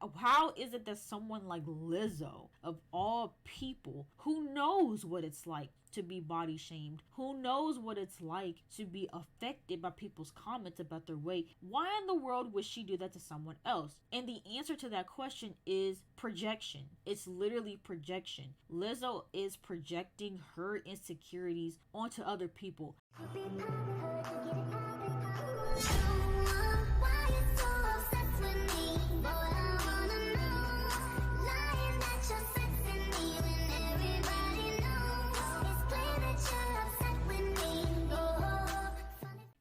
how is it that someone like Lizzo, of all people, who knows what it's like to be body shamed, who knows what it's like to be affected by people's comments about their weight, why in the world would she do that to someone else? And the answer to that question is projection. It's literally projection. Lizzo is projecting her insecurities onto other people.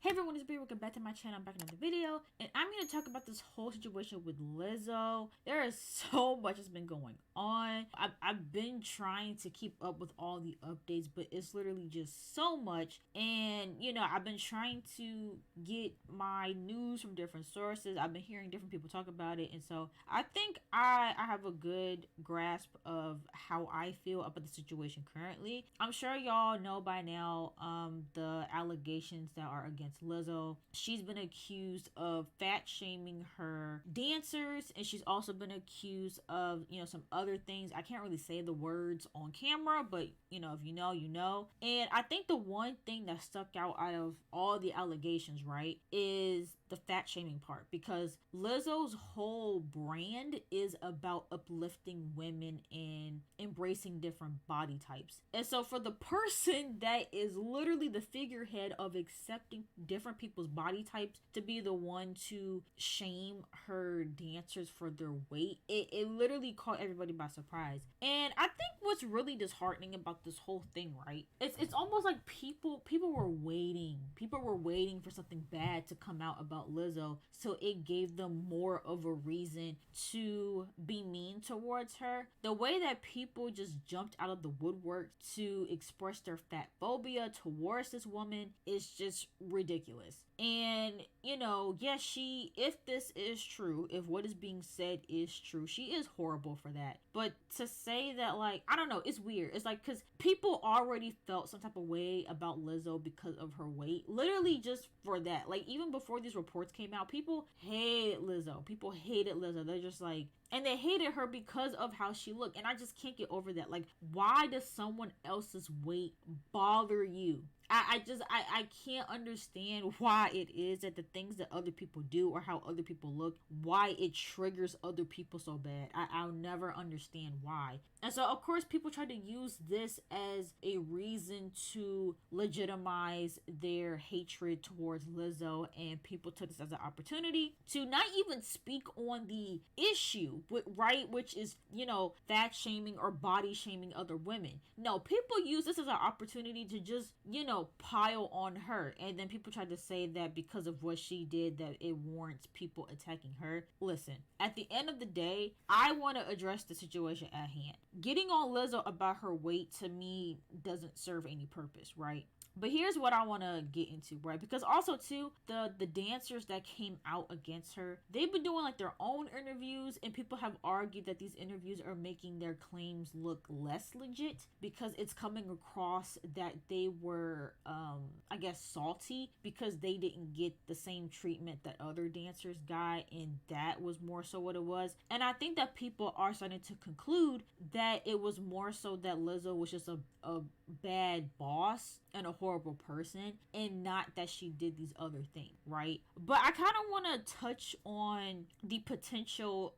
Hey everyone, it's B. Welcome back to my channel. I'm back in another video, and I'm going to talk about this whole situation with Lizzo. There is so much that's been going on. I've been trying to keep up with all the updates, but it's literally just so much. And you know, I've been trying to get my news from different sources. I've been hearing different people talk about it, and so I think I have a good grasp of how I feel about the situation currently. I'm sure y'all know by now the allegations that are against Lizzo. She's been accused of fat shaming her dancers, and she's also been accused of, you know, some other things. I can't really say the words on camera, but you know, if you know, you know. And I think the one thing that stuck out of all the allegations, right, is the fat shaming part, because Lizzo's whole brand is about uplifting women and embracing different body types. And so for the person that is literally the figurehead of accepting different people's body types to be the one to shame her dancers for their weight, it literally caught everybody by surprise. And I think what's really disheartening about this whole thing, right, it's almost like people were waiting for something bad to come out about Lizzo, so it gave them more of a reason to be mean towards her. The way that people just jumped out of the woodwork to express their fat phobia towards this woman is just ridiculous. And you know, yes, if this is true, if what is being said is true, she is horrible for that. But to say that, like, I don't know, it's weird. It's like, because people already felt some type of way about Lizzo because of her weight, literally just for that. Like, even before these reports came out, people hated Lizzo. They're just like, and they hated her because of how she looked. And I just can't get over that. Like, why does someone else's weight bother you? I can't understand why it is that the things that other people do or how other people look, why it triggers other people so bad. I'll never understand why. And so of course people try to use this as a reason to legitimize their hatred towards Lizzo, and people took this as an opportunity to not even speak on the issue, right, which is, you know, fat shaming or body shaming other women. No, people use this as an opportunity to just, you know, pile on her. And then people tried to say that because of what she did, that it warrants people attacking her. Listen, at the end of the day, I want to address the situation at hand. Getting on Lizzo about her weight, to me, doesn't serve any purpose, right? But here's what I want to get into, right? Because also too, the dancers that came out against her, they've been doing like their own interviews, and people have argued that these interviews are making their claims look less legit because it's coming across that they were I guess salty because they didn't get the same treatment that other dancers got, and that was more so what it was. And I think that people are starting to conclude that it was more so that Lizzo was just a bad boss and a horrible person, and not that she did these other things, right? But I kind of want to touch on the potential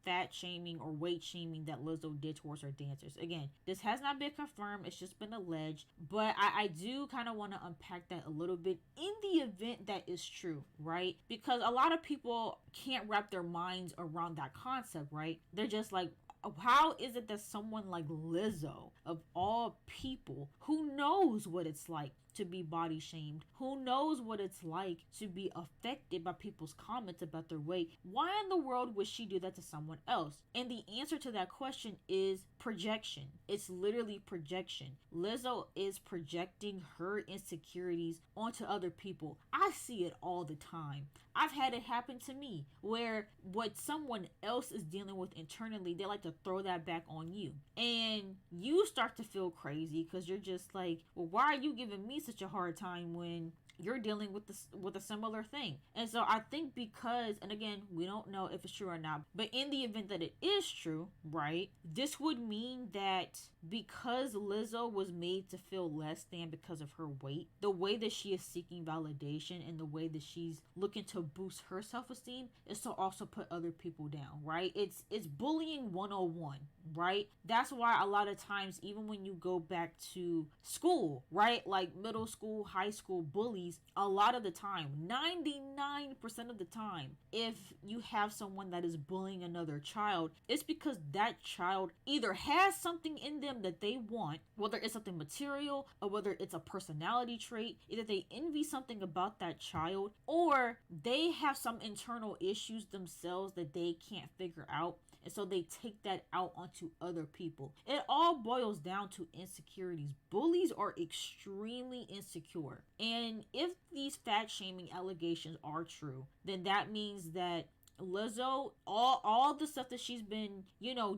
fat shaming or weight shaming that Lizzo did towards her dancers. Again, this has not been confirmed, it's just been alleged, but I do kind of want to unpack that a little bit in the event that is true, right? Because a lot of people can't wrap their minds around that concept, right? They're just like, how is it that someone like Lizzo, of all people, who knows what it's like to be body shamed, who knows what it's like to be affected by people's comments about their weight, why in the world would she do that to someone else? And the answer to that question is projection. It's literally projection. Lizzo is projecting her insecurities onto other people. I see it all the time. I've had it happen to me, where what someone else is dealing with internally, they like to throw that back on you, and you start to feel crazy because you're just like, well, why are you giving me such a hard time when you're dealing with this with a similar thing. And so I think because, and again, we don't know if it's true or not, but in the event that it is true, right, this would mean that because Lizzo was made to feel less than because of her weight, the way that she is seeking validation and the way that she's looking to boost her self-esteem is to also put other people down, right? It's bullying 101, right? That's why a lot of times, even when you go back to school, right, like middle school, high school bullies, a lot of the time, 99% of the time, if you have someone that is bullying another child, it's because that child either has something in them that they want, whether it's something material or whether it's a personality trait. Either they envy something about that child, or they have some internal issues themselves that they can't figure out, and so they take that out onto other people. It all boils down to insecurities. Bullies are extremely insecure. And if these fat shaming allegations are true, then that means that Lizzo, all the stuff that she's been,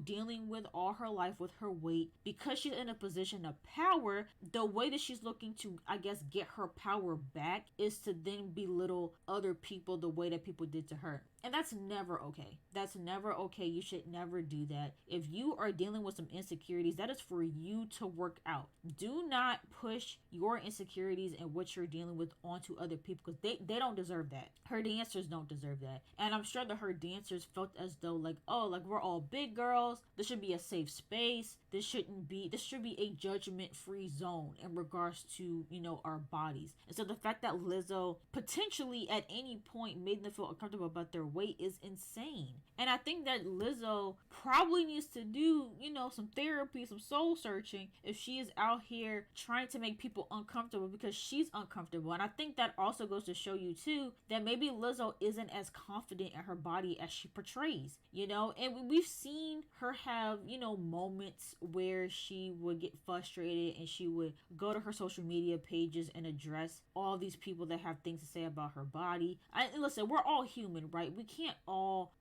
dealing with all her life with her weight, because she's in a position of power, the way that she's looking to, I guess, get her power back is to then belittle other people the way that people did to her. And that's never okay. That's never okay. You should never do that. If you are dealing with some insecurities, that is for you to work out. Do not push your insecurities and what you're dealing with onto other people, because they don't deserve that. Her dancers don't deserve that. And I'm sure that her dancers felt as though like, oh, like we're all big girls. This should be a safe space. This should be a judgment-free zone in regards to, our bodies. And so the fact that Lizzo potentially at any point made them feel uncomfortable about their weight is insane. And I think that Lizzo probably needs to do, some therapy, some soul searching if she is out here trying to make people uncomfortable, because she's uncomfortable. And I think that also goes to show you too that maybe Lizzo isn't as confident in her body as she portrays, and we've seen her have, moments where she would get frustrated and she would go to her social media pages and address all these people that have things to say about her body. Listen, we're all human, right? We can't all,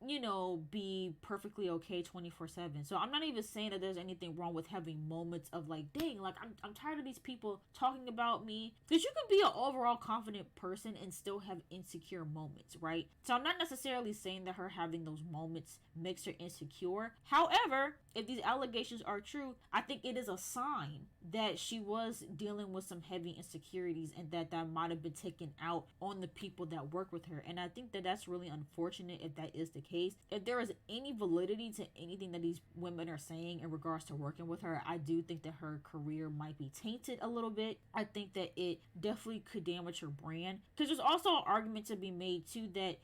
be perfectly okay 24/7. So I'm not even saying that there's anything wrong with having moments of like, dang, like I'm tired of these people talking about me. Because you can be an overall confident person and still have insecure moments, right? So I'm not necessarily saying that her having those moments makes her insecure. However, if these allegations are true, I think it is a sign that she was dealing with some heavy insecurities, and that might have been taken out on the people that work with her. And I think that that's really unfortunate if that is the case. If there is any validity to anything that these women are saying in regards to working with her, I do think that her career might be tainted a little bit. I think that it definitely could damage her brand, because there's also an argument to be made too that,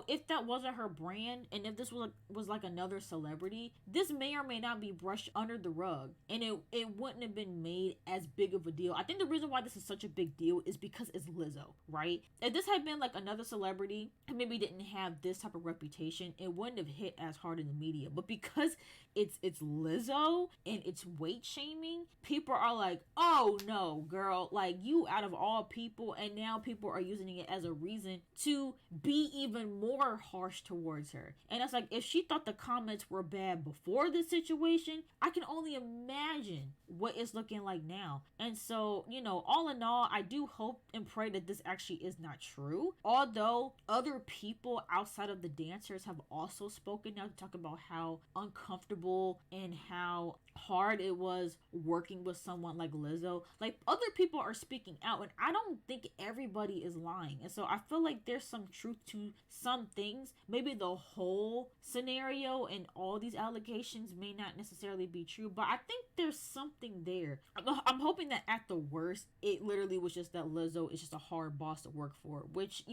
if that wasn't her brand and if this was like another celebrity, this may or may not be brushed under the rug, and it wouldn't have been made as big of a deal. I think the reason why this is such a big deal is because it's Lizzo, right? If this had been like another celebrity and maybe didn't have this type of reputation, it wouldn't have hit as hard in the media. But because it's Lizzo and it's weight shaming, people are like, oh no, girl, like you out of all people, and now people are using it as a reason to be even more harsh towards her. And it's like, if she thought the comments were bad before this situation, I can only imagine what it's looking like now. And so, all in all, I do hope and pray that this actually is not true. Although other people outside of the dancers have also spoken now to talk about how uncomfortable and how hard it was working with someone like Lizzo. Like, other people are speaking out, and I don't think everybody is lying. And so I feel like there's some truth to some things. Maybe the whole scenario and all these allegations may not necessarily be true, but I think there's something there. I'm hoping that at the worst, it literally was just that Lizzo is just a hard boss to work for, which,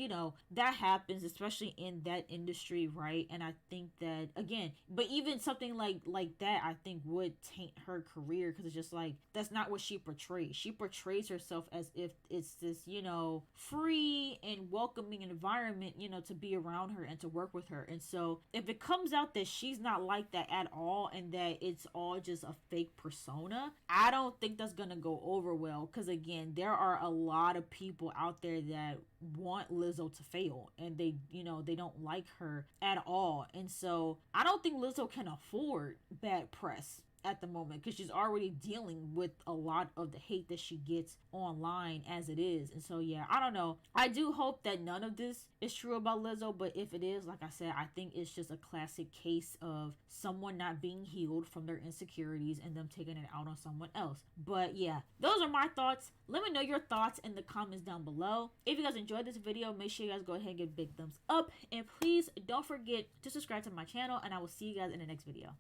that happens, especially in that industry, right? And I think that, again, but even something like that, I think would taint her career, because it's just like, that's not what she portrays. She portrays herself as if it's this, free and welcoming environment, to be around her and to work with her. And so if it comes out that she's not like that at all, and that it's all just a fake persona, I don't think that's gonna go over well, because again, there are a lot of people out there that want Lizzo to fail, and they don't like her at all. And so I don't think Lizzo can afford bad press. at the moment, because she's already dealing with a lot of the hate that she gets online as it is. And so yeah, I don't know. I do hope that none of this is true about Lizzo, but if it is, like I said, I think it's just a classic case of someone not being healed from their insecurities and them taking it out on someone else. But yeah, those are my thoughts. Let me know your thoughts in the comments down below. If you guys enjoyed this video, make sure you guys go ahead and give a big thumbs up, and please don't forget to subscribe to my channel, and I will see you guys in the next video.